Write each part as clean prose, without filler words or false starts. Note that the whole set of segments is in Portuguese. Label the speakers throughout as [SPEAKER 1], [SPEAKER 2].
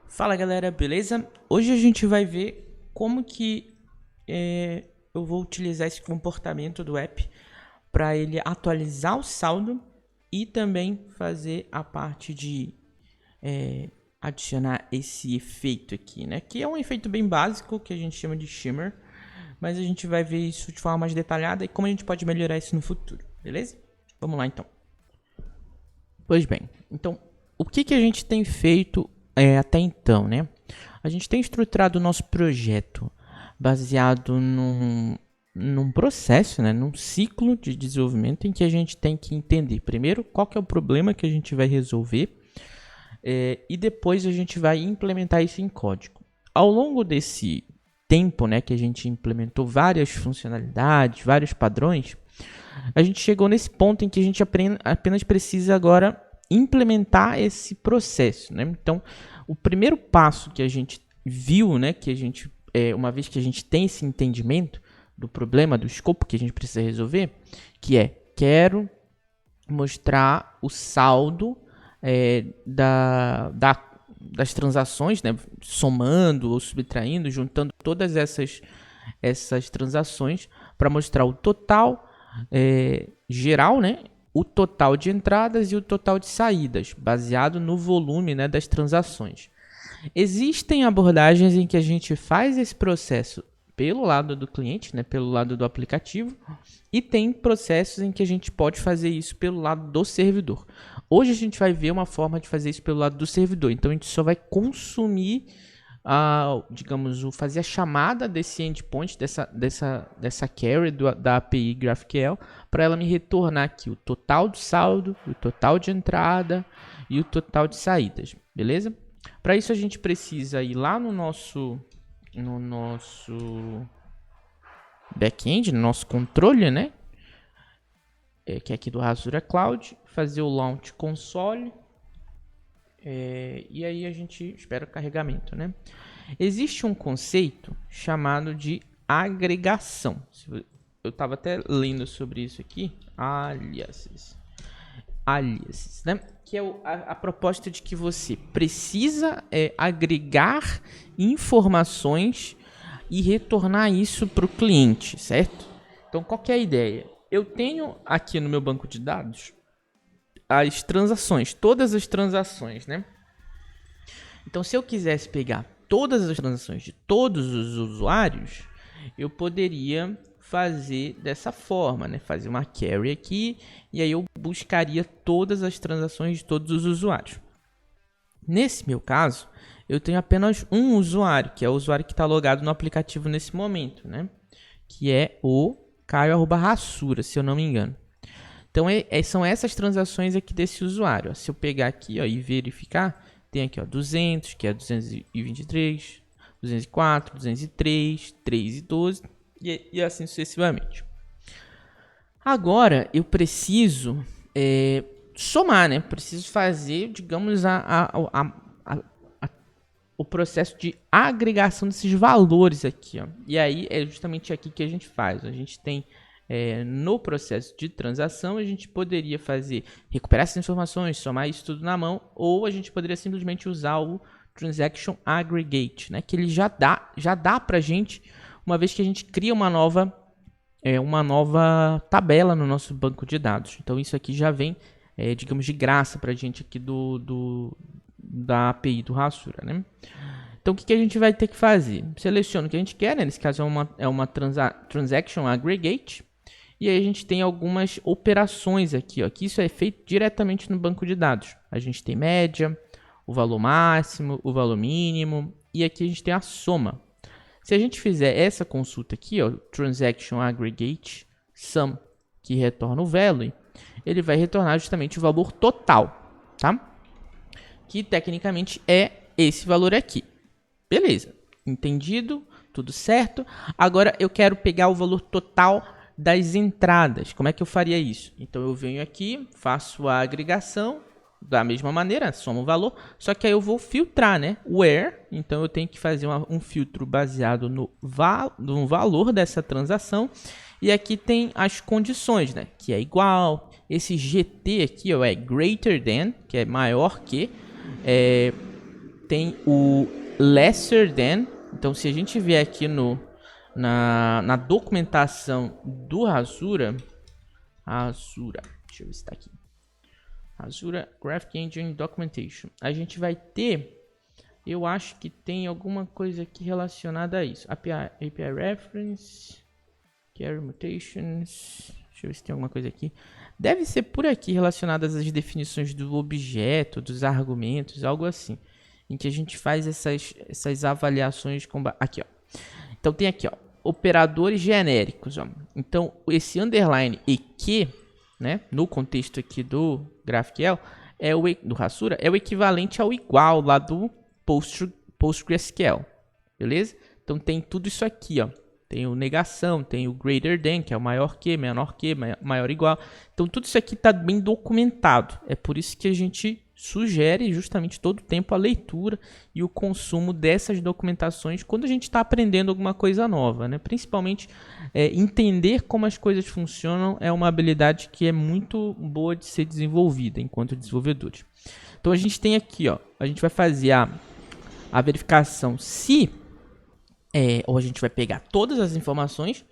[SPEAKER 1] Fala galera, beleza? Hoje a gente vai ver como que eu vou utilizar esse comportamento do app para ele atualizar o saldo e também fazer a parte de adicionar esse efeito aqui, né? Que é um efeito bem básico que a gente chama de shimmer, mas a gente vai ver isso de forma mais detalhada e como a gente pode melhorar isso no futuro, beleza? Vamos lá então. Pois bem, então o que a gente tem feito até então, né? A gente tem estruturado o nosso projeto baseado num processo, né? Num ciclo de desenvolvimento em que a gente tem que entender primeiro qual que é o problema que a gente vai resolver e depois a gente vai implementar isso em código. Ao longo desse tempo, né, que a gente implementou várias funcionalidades, vários padrões, a gente chegou nesse ponto em que a gente apenas precisa agora implementar esse processo, né? Então, o primeiro passo que a gente viu, né, que a gente, uma vez que a gente tem esse entendimento do problema, do escopo que a gente precisa resolver, que é, quero mostrar o saldo das transações, né, somando ou subtraindo, juntando todas essas transações para mostrar o total geral, né, o total de entradas e o total de saídas, baseado no volume, né, das transações. Existem abordagens em que a gente faz esse processo pelo lado do cliente, né, pelo lado do aplicativo, e tem processos em que a gente pode fazer isso pelo lado do servidor. Hoje a gente vai ver uma forma de fazer isso pelo lado do servidor, então a gente só vai consumir digamos, fazer a chamada desse endpoint, dessa query da API GraphQL, para ela me retornar aqui o total de saldo, o total de entrada e o total de saídas, beleza? Para isso a gente precisa ir lá no nosso back-end, no nosso controle, né? Que é aqui do Azure Cloud, fazer o launch console. E aí a gente espera o carregamento, né? Existe um conceito chamado de agregação. Eu estava até lendo sobre isso aqui. Aliases, né? Que é a proposta de que você precisa agregar informações e retornar isso para o cliente, certo? Então, qual que é a ideia? Eu tenho aqui no meu banco de dados as transações, todas as transações, né? Então, se eu quisesse pegar todas as transações de todos os usuários, eu poderia fazer dessa forma, né? Fazer uma query aqui e aí eu buscaria todas as transações de todos os usuários. Nesse meu caso, eu tenho apenas um usuário, que é o usuário que está logado no aplicativo nesse momento, né? Que é o Caio@Rassura, se eu não me engano. Então, são essas transações aqui desse usuário. Ó. Se eu pegar aqui e verificar, tem aqui 200, que é 223, 204, 203, 3 e 12 e assim sucessivamente. Agora, eu preciso somar, né? Preciso fazer, digamos, o processo de agregação desses valores aqui. Ó. E aí, é justamente aqui que a gente faz. A gente tem... no processo de transação, a gente poderia recuperar essas informações, somar isso tudo na mão, ou a gente poderia simplesmente usar o Transaction Aggregate, né, que ele já dá para a gente, uma vez que a gente cria uma nova tabela no nosso banco de dados. Então, isso aqui já vem, digamos, de graça para a gente aqui da API do Rassura, né? Então, o que a gente vai ter que fazer? Seleciona o que a gente quer, né? Nesse caso é uma Transaction Aggregate. E aí a gente tem algumas operações aqui, ó, que isso é feito diretamente no banco de dados. A gente tem média, o valor máximo, o valor mínimo, e aqui a gente tem a soma. Se a gente fizer essa consulta aqui, ó, Transaction Aggregate Sum, que retorna o value, ele vai retornar justamente o valor total, tá? Que tecnicamente é esse valor aqui. Beleza, entendido, tudo certo. Agora eu quero pegar o valor total das entradas. Como é que eu faria isso? Então eu venho aqui, faço a agregação da mesma maneira, somo o valor, só que aí eu vou filtrar, né? Where, então eu tenho que fazer um filtro baseado no valor dessa transação. E aqui tem as condições, né? Que é igual, esse GT aqui ó, é greater than, que é maior que, tem o lesser than. Então, se a gente vier aqui na documentação do Hasura, deixa eu ver se está aqui. Hasura Graphic Engine Documentation. A gente vai ter, eu acho que tem alguma coisa aqui relacionada a isso. API Reference, Carry Mutations. Deixa eu ver se tem alguma coisa aqui. Deve ser por aqui relacionadas às definições do objeto, dos argumentos, algo assim. Em que a gente faz essas avaliações com... Aqui, ó. Então tem aqui, ó, operadores genéricos, ó. Então esse underline e que, né, no contexto aqui do GraphQL, do Hasura, é o equivalente ao igual lá do PostgreSQL, beleza? Então tem tudo isso aqui, ó. Tem o negação, tem o greater than, que é o maior que, menor que, maior igual. Então tudo isso aqui está bem documentado. É por isso que a gente sugere justamente todo o tempo a leitura e o consumo dessas documentações quando a gente está aprendendo alguma coisa nova, né? Principalmente entender como as coisas funcionam é uma habilidade que é muito boa de ser desenvolvida enquanto desenvolvedores. Então a gente tem aqui, ó, a gente vai fazer a verificação se... ou a gente vai pegar todas as informações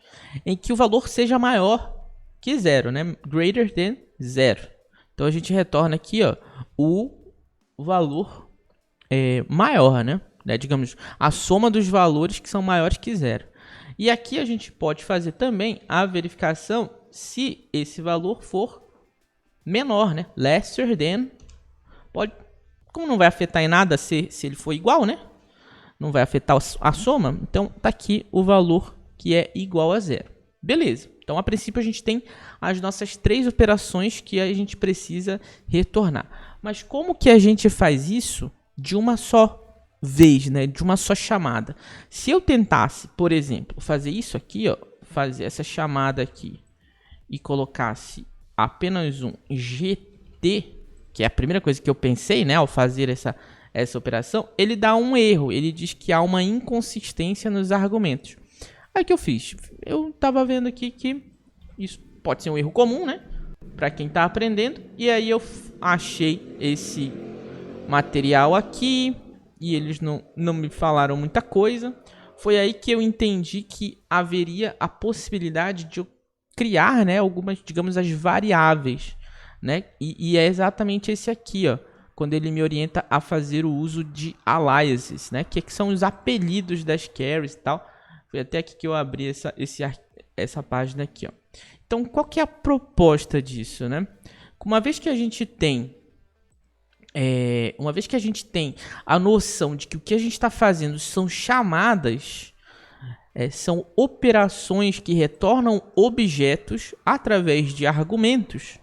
[SPEAKER 1] em que o valor seja maior que zero, né? Greater than zero. Então a gente retorna aqui, ó, o valor maior, né? Digamos, a soma dos valores que são maiores que zero. E aqui a gente pode fazer também a verificação se esse valor for menor, né? Lesser than. Como não vai afetar em nada se ele for igual, né? Não vai afetar a soma, então tá aqui o valor que é igual a zero. Beleza, então a princípio a gente tem as nossas 3 operações que a gente precisa retornar. Mas como que a gente faz isso de uma só vez, né? De uma só chamada? Se eu tentasse, por exemplo, fazer isso aqui, ó, fazer essa chamada aqui e colocasse apenas um GT, que é a primeira coisa que eu pensei, né, ao fazer essa operação, ele dá um erro, ele diz que há uma inconsistência nos argumentos. Aí o que eu fiz? Eu estava vendo aqui que isso pode ser um erro comum, né? Para quem está aprendendo, e aí eu achei esse material aqui, e eles não me falaram muita coisa. Foi aí que eu entendi que haveria a possibilidade de eu criar, né, algumas, digamos, as variáveis, né? E é exatamente esse aqui, ó, quando ele me orienta a fazer o uso de aliases, né? Que são os apelidos das carries e tal. Foi até aqui que eu abri essa página aqui, ó. Então, qual que é a proposta disso, né? Uma vez que a gente tem a noção de que o que a gente está fazendo são chamadas, são operações que retornam objetos através de argumentos,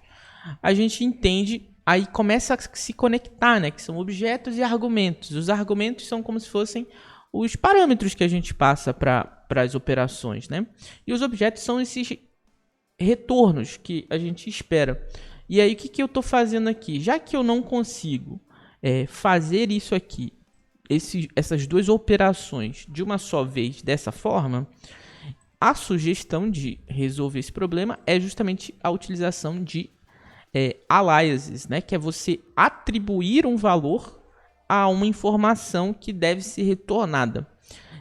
[SPEAKER 1] a gente entende. Aí começa a se conectar, né? Que são objetos e argumentos. Os argumentos são como se fossem os parâmetros que a gente passa para as operações, né? E os objetos são esses retornos que a gente espera. E aí o que eu estou fazendo aqui? Já que eu não consigo fazer isso aqui, essas 2 operações de uma só vez dessa forma, a sugestão de resolver esse problema é justamente a utilização de aliases, né? Que é você atribuir um valor a uma informação que deve ser retornada.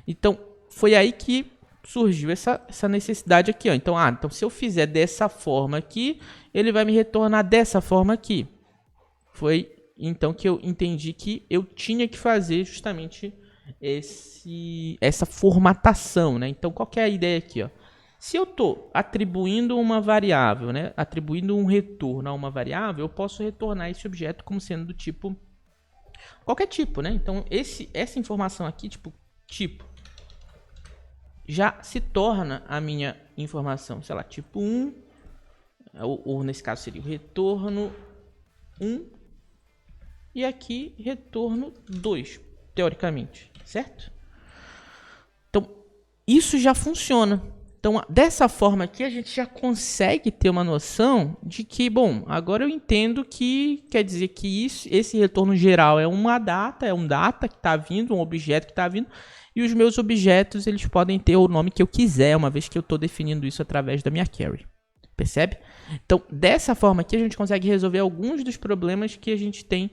[SPEAKER 1] Então, foi aí que surgiu essa necessidade aqui, ó. Então, se eu fizer dessa forma aqui, ele vai me retornar dessa forma aqui. Foi então que eu entendi que eu tinha que fazer justamente essa formatação, né? Então, qual que é a ideia aqui, ó? Se eu estou atribuindo uma variável, né, atribuindo um retorno a uma variável, eu posso retornar esse objeto como sendo do tipo, qualquer tipo, né? Então, essa informação aqui, tipo, já se torna a minha informação, sei lá, tipo 1, ou nesse caso seria o retorno 1, e aqui retorno 2, teoricamente, certo? Então, isso já funciona. Então, dessa forma aqui, a gente já consegue ter uma noção de que, bom, agora eu entendo que quer dizer que esse retorno geral é um data que está vindo, um objeto que está vindo, e os meus objetos eles podem ter o nome que eu quiser, uma vez que eu estou definindo isso através da minha carry. Percebe? Então, dessa forma aqui, a gente consegue resolver alguns dos problemas que a gente tem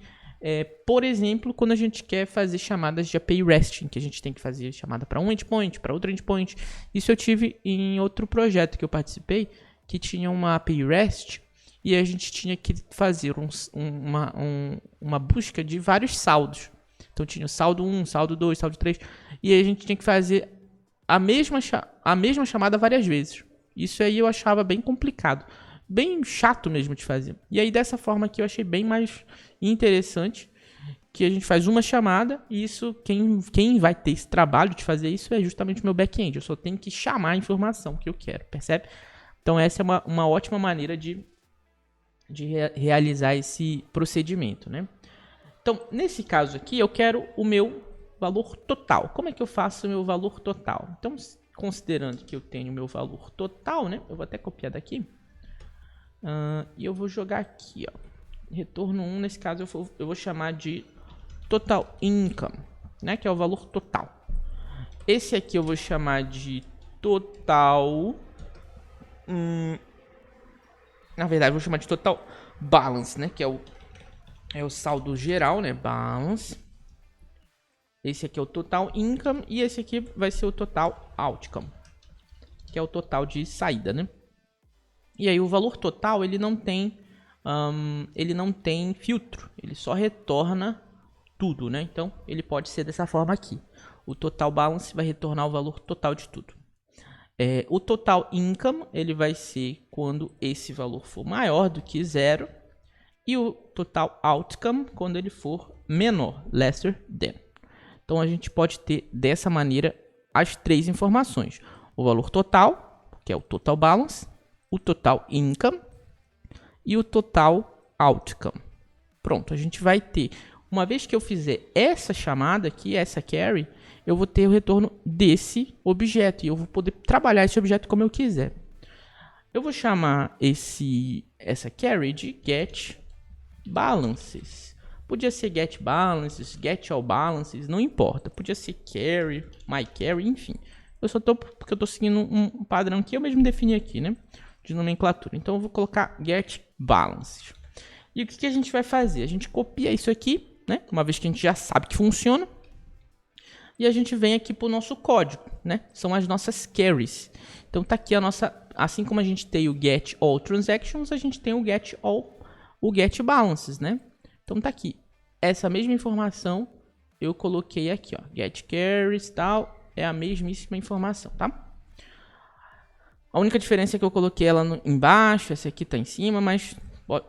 [SPEAKER 1] Por exemplo, quando a gente quer fazer chamadas de API REST, que a gente tem que fazer chamada para um endpoint, para outro endpoint. Isso eu tive em outro projeto que eu participei, que tinha uma API REST e a gente tinha que fazer uma busca de vários saldos. Então tinha o saldo 1, saldo 2, saldo 3, e a gente tinha que fazer a mesma chamada várias vezes. Isso aí eu achava bem complicado, bem chato mesmo de fazer. E aí dessa forma aqui eu achei bem mais interessante, que a gente faz uma chamada e isso, quem vai ter esse trabalho de fazer isso é justamente o meu back-end. Eu só tenho que chamar a informação que eu quero, percebe? Então essa é uma ótima maneira de realizar esse procedimento, né? Então, nesse caso aqui, eu quero o meu valor total. Como é que eu faço o meu valor total? Então, considerando que eu tenho o meu valor total, né? Eu vou até copiar daqui. E eu vou jogar aqui, ó. Retorno 1, nesse caso, eu vou chamar de total income, né? Que é o valor total. Esse aqui eu vou chamar de total... na verdade, eu vou chamar de total balance, né? Que é o saldo geral, né? Balance. Esse aqui é o total income e esse aqui vai ser o total outcome, que é o total de saída, né? E aí o valor total, ele não tem filtro, ele só retorna tudo, né? Então, ele pode ser dessa forma aqui. O total balance vai retornar o valor total de tudo. O total income, ele vai ser quando esse valor for maior do que 0. E o total outcome quando ele for menor, lesser than. Então a gente pode ter dessa maneira as três informações: o valor total, que é o total balance, o total income e o total outcome. Pronto, a gente vai ter, uma vez que eu fizer essa chamada aqui, essa query, eu vou ter o retorno desse objeto e eu vou poder trabalhar esse objeto como eu quiser. Eu vou chamar essa query de get balances. Podia ser get balances, get all balances, não importa. Podia ser carry, my carry, enfim. Porque eu estou seguindo um padrão que eu mesmo defini aqui, né? De nomenclatura. Então eu vou colocar get balances. E o que a gente vai fazer? A gente copia isso aqui, né? Uma vez que a gente já sabe que funciona. E a gente vem aqui para o nosso código, né? São as nossas carries. Então tá aqui a nossa, assim como a gente tem o get all transactions, a gente tem o get balances, né? Então tá aqui. Essa mesma informação eu coloquei aqui, ó. Get carries, tal, é a mesmíssima informação, tá? A única diferença é que eu coloquei ela embaixo, essa aqui tá em cima, mas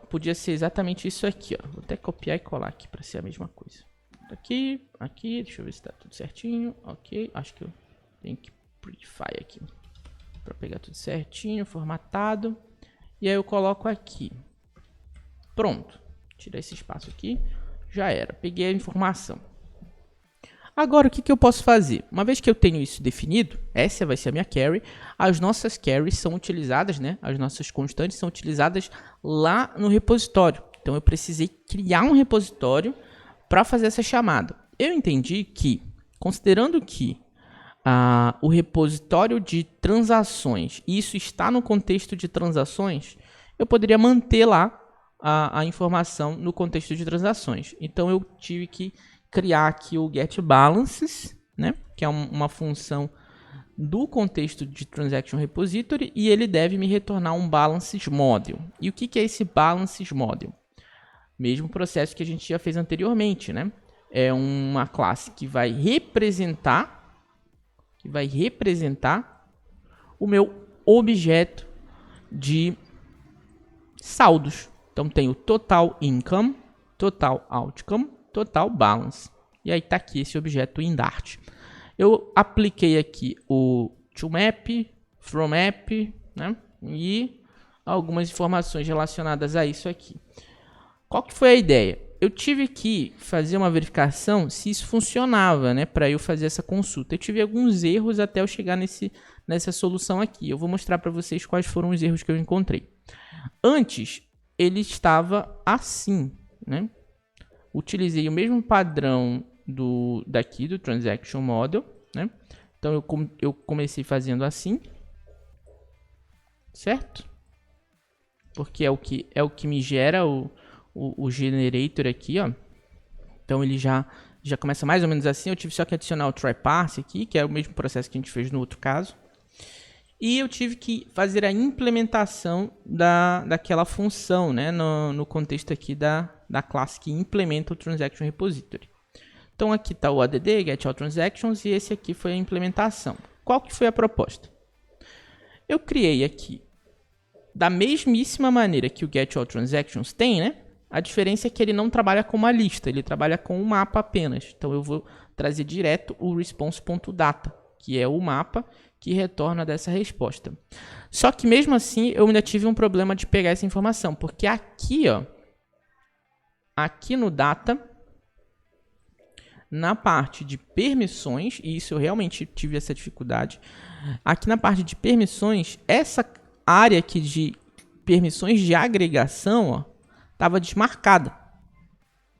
[SPEAKER 1] podia ser exatamente isso aqui, ó. Vou até copiar e colar aqui para ser a mesma coisa. Aqui, deixa eu ver se tá tudo certinho. OK, acho que eu tenho que prettify aqui para pegar tudo certinho, formatado. E aí eu coloco aqui. Pronto. Tirar esse espaço aqui. Já era. Peguei a informação. Agora, o que eu posso fazer? Uma vez que eu tenho isso definido, essa vai ser a minha carry. As nossas carries são utilizadas, né? As nossas constantes são utilizadas lá no repositório. Então, eu precisei criar um repositório para fazer essa chamada. Eu entendi que, considerando que o repositório de transações, isso está no contexto de transações, eu poderia manter lá a informação no contexto de transações. Então eu tive que criar aqui o getBalances, né, que é uma função do contexto de Transaction Repository, e ele deve me retornar um Balances Model. E o que é esse Balances Model? Mesmo processo que a gente já fez anteriormente, né? É uma classe que vai representar o meu objeto de saldos. Então tem o total income, total outcome, total balance. E aí tá aqui esse objeto em Dart. Eu apliquei aqui o toMap, fromMap, né? E algumas informações relacionadas a isso aqui. Qual que foi a ideia? Eu tive que fazer uma verificação se isso funcionava, né, para eu fazer essa consulta. Eu tive alguns erros até eu chegar nessa solução aqui. Eu vou mostrar para vocês quais foram os erros que eu encontrei. Antes, ele estava assim, né? Utilizei o mesmo padrão daqui do Transaction Model, né? Então eu comecei fazendo assim, certo? Porque é o que me gera o generator aqui, ó. Então ele já começa mais ou menos assim. Eu tive só que adicionar o try parse aqui, que é o mesmo processo que a gente fez no outro caso. E eu tive que fazer a implementação daquela função, né, no contexto aqui da classe que implementa o Transaction Repository. Então aqui está o add, get all transactions, e esse aqui foi a implementação. Qual que foi a proposta? Eu criei aqui, da mesmíssima maneira que o get all transactions tem, né? A diferença é que ele não trabalha com uma lista, ele trabalha com um mapa apenas. Então eu vou trazer direto o response.data, que é o mapa que retorna dessa resposta. Só que mesmo assim eu ainda tive um problema de pegar essa informação, porque aqui, ó, aqui no data, na parte de permissões, e isso eu realmente tive essa dificuldade, aqui na parte de permissões, essa área aqui de permissões de agregação, ó, estava desmarcada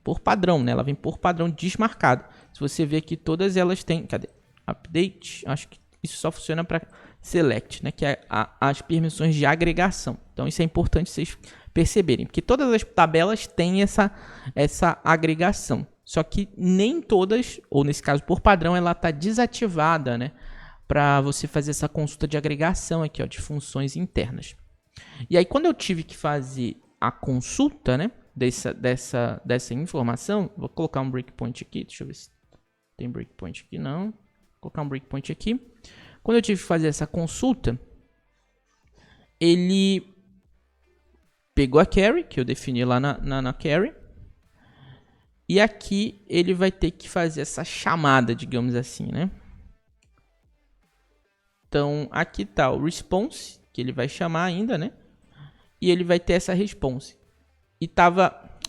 [SPEAKER 1] por padrão, né? Ela vem por padrão desmarcada. Se você ver aqui, todas elas têm, cadê? Update, acho que isso só funciona para select, né? Que é as permissões de agregação. Então isso é importante vocês perceberem, porque todas as tabelas têm essa agregação. Só que nem todas, ou nesse caso por padrão, ela está desativada, né? Para você fazer essa consulta de agregação aqui, ó, de funções internas. E aí quando eu tive que fazer a consulta, né, dessa informação, vou colocar um breakpoint aqui, deixa eu ver se tem breakpoint aqui, não. Vou colocar um breakpoint aqui. Quando eu tive que fazer essa consulta, ele pegou a carry, que eu defini lá na carry, e aqui ele vai ter que fazer essa chamada, digamos assim, né? Então, aqui está o response, que ele vai chamar ainda, né? E ele vai ter essa response. E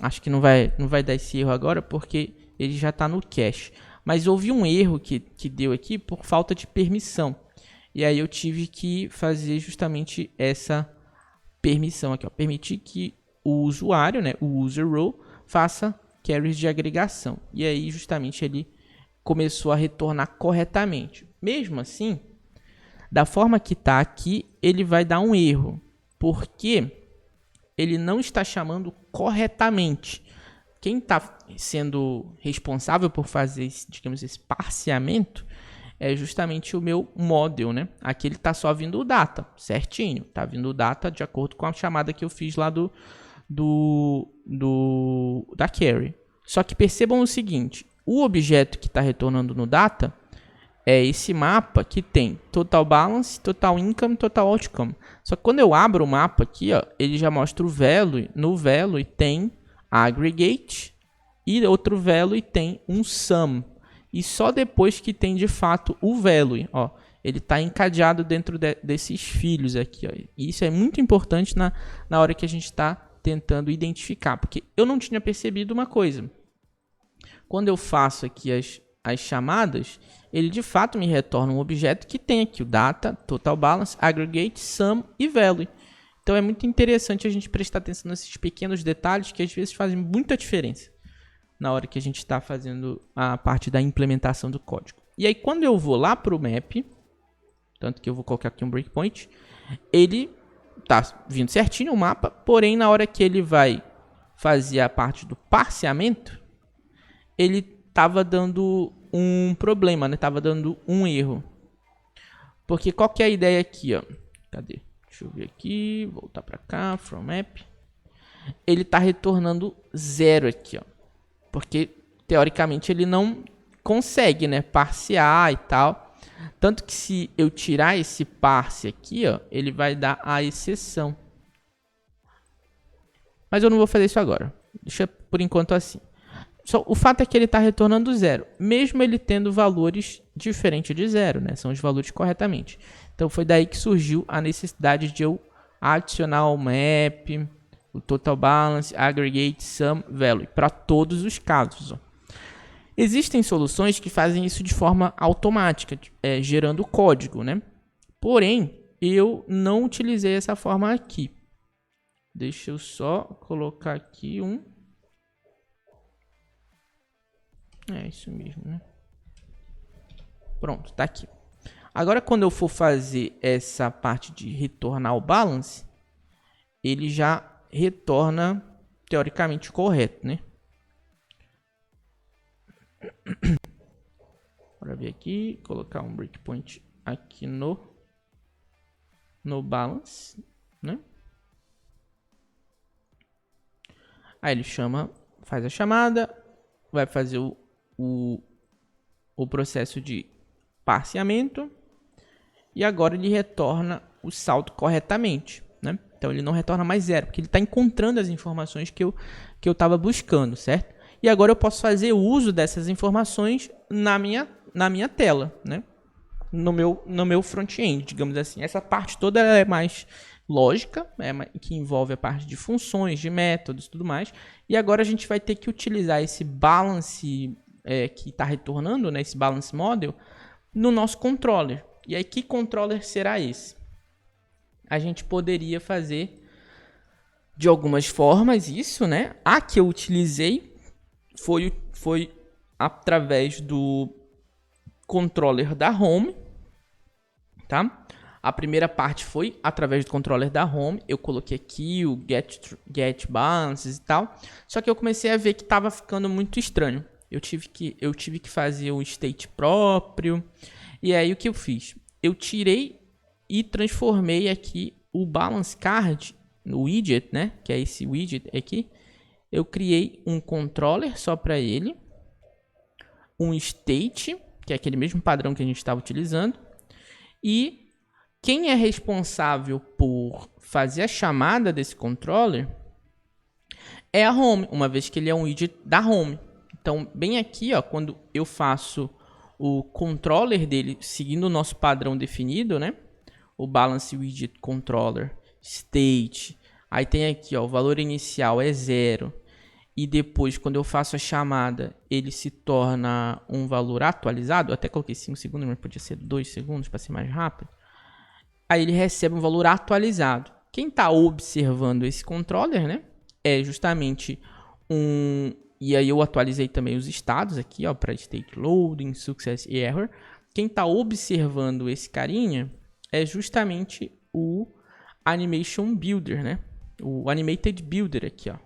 [SPEAKER 1] acho que não vai dar esse erro agora, porque ele já está no cache. Mas houve um erro que deu aqui por falta de permissão. E aí eu tive que fazer justamente essa permissão aqui, ó. Permitir que o usuário, né, o user role, faça carries de agregação. E aí justamente ele começou a retornar corretamente. Mesmo assim, da forma que está aqui, ele vai dar um erro. Porque ele não está chamando corretamente. Quem está sendo responsável por fazer, digamos, esse parseamento é justamente o meu model, né? Aqui ele está só vindo o data, certinho. Está vindo o data de acordo com a chamada que eu fiz lá da carry. Só que percebam o seguinte, o objeto que está retornando no data é esse mapa que tem total balance, total income, total outcome. Só que quando eu abro o mapa aqui, ó, ele já mostra o value. No value tem aggregate e outro value tem um sum. E só depois que tem de fato o value, ó, ele está encadeado dentro desses filhos aqui, ó. E isso é muito importante na hora que a gente está tentando identificar, porque eu não tinha percebido uma coisa. Quando eu faço aqui as chamadas, ele de fato me retorna um objeto que tem aqui o data, total balance, aggregate, sum e value. Então é muito interessante a gente prestar atenção nesses pequenos detalhes que às vezes fazem muita diferença na hora que a gente está fazendo a parte da implementação do código. E aí quando eu vou lá para o map, tanto que eu vou colocar aqui um breakpoint, ele está vindo certinho o mapa, porém na hora que ele vai fazer a parte do parseamento, ele estava dando um problema, né? Tava dando um erro. Porque qual que é a ideia aqui, ó? Cadê? Deixa eu ver aqui, voltar para cá, from map. Ele está retornando 0 aqui, ó. Porque teoricamente ele não consegue, né, parsear e tal. Tanto que se eu tirar esse parse aqui, ó, ele vai dar a exceção. Mas eu não vou fazer isso agora. Deixa por enquanto assim. Só, o fato é que ele está retornando 0, mesmo ele tendo valores diferentes de 0, né? São os valores corretamente. Então foi daí que surgiu a necessidade de eu adicionar o map, o total balance, aggregate, sum, value, para todos os casos. Ó. Existem soluções que fazem isso de forma automática, gerando código, né? Porém, eu não utilizei essa forma aqui. Deixa eu só colocar aqui um... É isso mesmo, né? Pronto, tá aqui. Agora, quando eu for fazer essa parte de retornar o balance, ele já retorna teoricamente correto, né? Bora ver aqui, colocar um breakpoint aqui no balance, né? Aí ele faz a chamada, vai fazer o processo de parseamento e agora ele retorna o saldo corretamente, né? Então ele não retorna mais 0, porque ele está encontrando as informações que eu estava buscando, certo? E agora eu posso fazer uso dessas informações na minha tela, né? No meu front-end, digamos assim. Essa parte toda é mais lógica, que envolve a parte de funções, de métodos e tudo mais. E agora a gente vai ter que utilizar esse balance que está retornando, né, esse balance model, no nosso controller. E aí, que controller será esse? A gente poderia fazer de algumas formas isso, né? A que eu utilizei foi através do controller da home, tá? A primeira parte foi através do controller da home. Eu coloquei aqui o get balances e tal. Só que eu comecei a ver que estava ficando muito estranho. Eu tive que fazer o state próprio. E aí o que eu fiz? Eu tirei e transformei aqui o balance card no widget, né? Que é esse widget aqui. Eu criei um controller só para ele, um state, que é aquele mesmo padrão que a gente estava utilizando, e quem é responsável por fazer a chamada desse controller é a home, uma vez que ele é um widget da home. Então, bem aqui, ó, quando eu faço o controller dele seguindo o nosso padrão definido, né? O balance widget controller state. Aí tem aqui, ó, o valor inicial é 0. E depois, quando eu faço a chamada, ele se torna um valor atualizado. Eu até coloquei 5 segundos, mas podia ser 2 segundos para ser mais rápido. Aí ele recebe um valor atualizado. Quem está observando esse controller, né, é justamente E aí eu atualizei também os estados aqui, ó, para state loading, success e error. Quem está observando esse carinha é justamente o Animation Builder, né? O Animated Builder aqui, ó.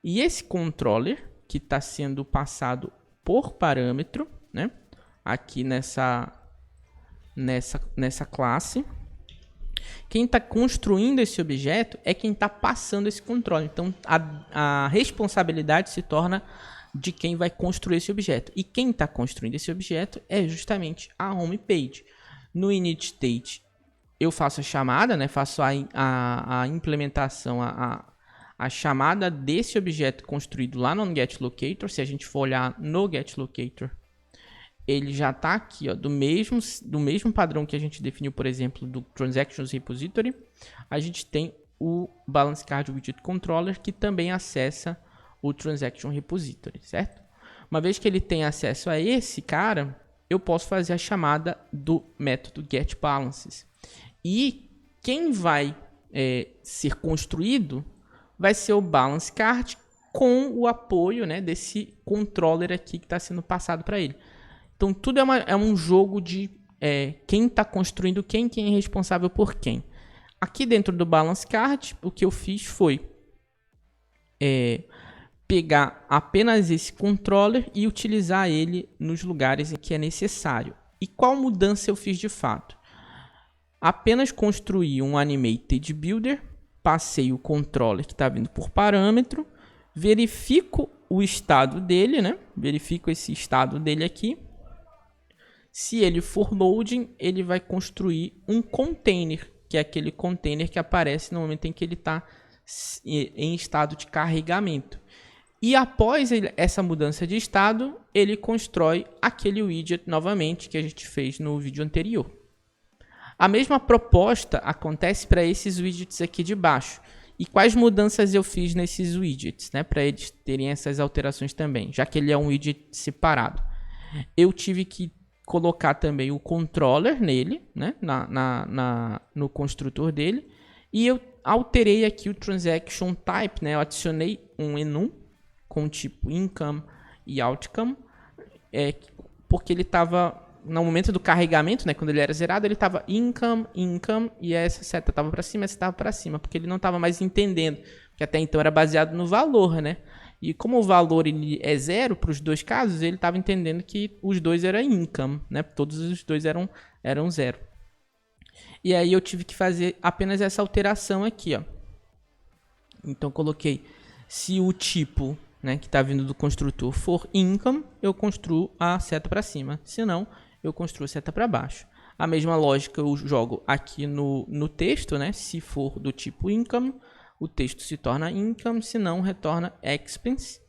[SPEAKER 1] E esse controller que está sendo passado por parâmetro, né? Aqui nessa classe. Quem está construindo esse objeto é quem está passando esse controle. Então, a responsabilidade se torna de quem vai construir esse objeto. E quem está construindo esse objeto é justamente a homepage. No init state, eu faço a chamada, né? Faço a implementação, a chamada desse objeto construído lá no getLocator. Se a gente for olhar no getLocator, ele já está aqui, ó, do mesmo padrão que a gente definiu, por exemplo, do Transactions Repository. A gente tem o Balance Card Widget Controller, que também acessa o Transaction Repository, certo? Uma vez que ele tem acesso a esse cara, eu posso fazer a chamada do método getBalances. E quem vai ser construído vai ser o Balance Card com o apoio, né, desse controller aqui que está sendo passado para ele. Então, tudo é um jogo de quem está construindo quem é responsável por quem. Aqui dentro do Balance Card, o que eu fiz foi pegar apenas esse controller e utilizar ele nos lugares em que é necessário. E qual mudança eu fiz de fato? Apenas construí um Animated Builder, passei o controller que está vindo por parâmetro, verifico o estado dele, né? Verifico esse estado dele aqui. Se ele for loading, ele vai construir um container, que é aquele container que aparece no momento em que ele está em estado de carregamento. E após essa mudança de estado, ele constrói aquele widget novamente que a gente fez no vídeo anterior. A mesma proposta acontece para esses widgets aqui de baixo. E quais mudanças eu fiz nesses widgets, né, para eles terem essas alterações também, já que ele é um widget separado. Eu tive que colocar também o controller nele, né, no construtor dele, e eu alterei aqui o transaction type, né, eu adicionei um enum com tipo income e outcome, porque ele estava no momento do carregamento, né, quando ele era zerado, ele estava income, e essa seta estava para cima, essa estava para cima, porque ele não estava mais entendendo, que até então era baseado no valor, né? E como o valor ele é 0 para os dois casos, ele estava entendendo que os dois eram income, né? Todos os dois eram 0. E aí eu tive que fazer apenas essa alteração aqui, ó. Então coloquei, se o tipo, né, que está vindo do construtor for income, eu construo a seta para cima. Se não, eu construo a seta para baixo. A mesma lógica eu jogo aqui no texto, né? Se for do tipo income, o texto se torna income, se não, retorna expense.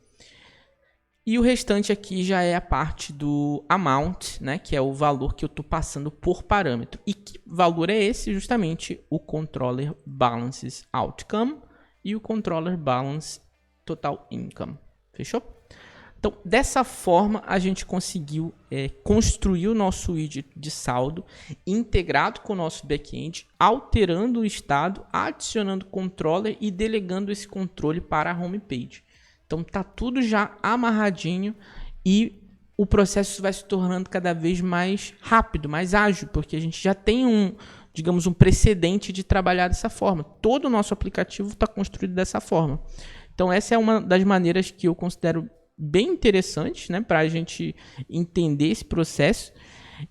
[SPEAKER 1] E o restante aqui já é a parte do amount, né? Que é o valor que eu estou passando por parâmetro. E que valor é esse? Justamente o controller balances outcome e o controller balance total income. Fechou? Então, dessa forma, a gente conseguiu construir o nosso widget de saldo integrado com o nosso back-end, alterando o estado, adicionando controller e delegando esse controle para a homepage. Então, está tudo já amarradinho e o processo vai se tornando cada vez mais rápido, mais ágil, porque a gente já tem um precedente de trabalhar dessa forma. Todo o nosso aplicativo está construído dessa forma. Então, essa é uma das maneiras que eu considero bem interessante, né, para a gente entender esse processo,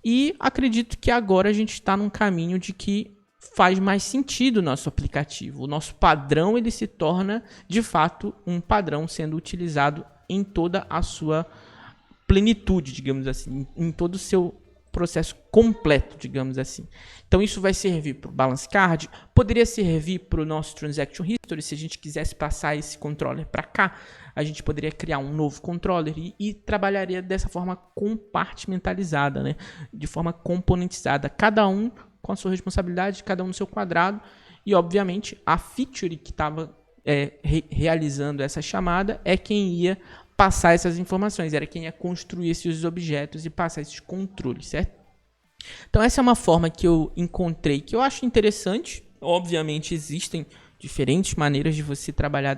[SPEAKER 1] e acredito que agora a gente está num caminho de que faz mais sentido o nosso aplicativo. O nosso padrão ele se torna, de fato, um padrão sendo utilizado em toda a sua plenitude, digamos assim, em todo o seu processo completo, digamos assim. Então isso vai servir para o balance card, poderia servir para o nosso transaction history, se a gente quisesse passar esse controller para cá, a gente poderia criar um novo controller e trabalharia dessa forma compartimentalizada, né? De forma componentizada, cada um com a sua responsabilidade, cada um no seu quadrado, e obviamente a feature que estava realizando essa chamada é quem ia passar essas informações, era quem ia construir esses objetos e passar esses controles, certo? Então essa é uma forma que eu encontrei, que eu acho interessante. Obviamente existem diferentes maneiras de você trabalhar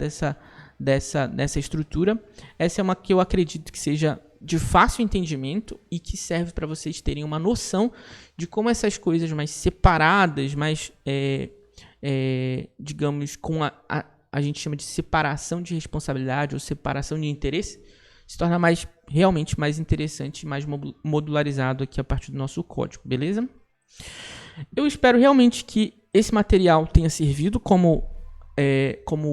[SPEAKER 1] nessa estrutura. Essa é uma que eu acredito que seja de fácil entendimento e que serve para vocês terem uma noção de como essas coisas mais separadas, mais, digamos, com a gente chama de separação de responsabilidade ou separação de interesse, se torna realmente mais interessante e mais modularizado aqui a partir do nosso código, beleza? Eu espero realmente que esse material tenha servido como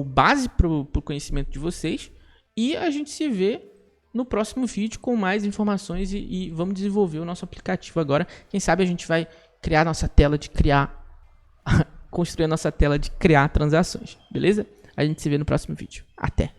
[SPEAKER 1] base para o conhecimento de vocês, e a gente se vê no próximo vídeo com mais informações e vamos desenvolver o nosso aplicativo agora. Quem sabe a gente vai criar nossa tela de construir a nossa tela de criar transações, beleza? A gente se vê no próximo vídeo. Até!